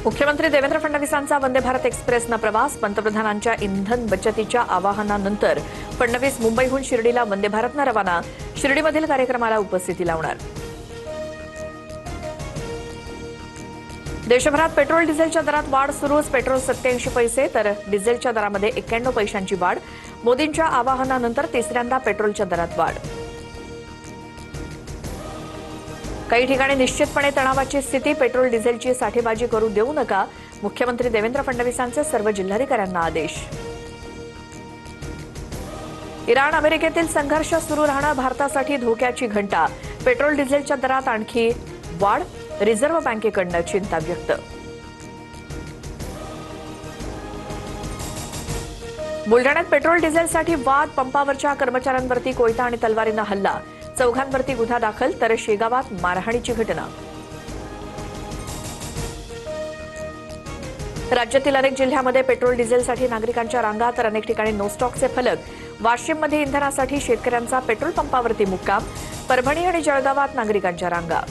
मुख्यमंत्री देवेंद्र फडणवीसांचा वंदे भारत एक्सप्रेसनं प्रवास. पंतप्रधानांच्या इंधन बचतीच्या आवाहनानंतर फडणवीस मुंबईहून शिर्डीला वंदे भारतनं रवाना. शिर्डीमधील कार्यक्रमाला उपस्थिती लावणार. देशभरात पेट्रोल डिझेलच्या दरात वाढ सुरूच. पेट्रोल 87 पैसे तर डिझेलच्या दरामध्ये 91 पैशांची वाढ. मोदींच्या आवाहनानंतर तिसऱ्यांदा पेट्रोलच्या दरात वाढ. काही ठिकाणी निश्चितपणे तणावाची स्थिती. पेट्रोल डिझेलची साठेबाजी करू देऊ नका. मुख्यमंत्री देवेंद्र फडणवीसांचे सर्व जिल्हाधिकाऱ्यांना आदेश. इराण अमेरिकेतील संघर्ष सुरू राहणं भारतासाठी धोक्याची घंटा. पेट्रोल डिझेलच्या दरात आणखी वाढ. रिझर्व्ह बँकेकडून चिंता व्यक्त. बुलढाण्यात पेट्रोल डिझेलसाठी वाद. पंपावरच्या कर्मचाऱ्यांवरती कोयता आणि तलवारीनं हल्ला. चौघांवरती गुन्हा दाखल तर शेगावात मारहाणीची घटना. राज्यातील अनेक जिल्ह्यामध्ये पेट्रोल डिझेलसाठी नागरिकांच्या रांगा तर अनेक ठिकाणी नो स्टॉकचे फलक. वाशिममध्ये इंधनासाठी शेतकऱ्यांचा पेट्रोल पंपावरती मुक्काम. परभणी आणि जळगावात नागरिकांच्या रांगा.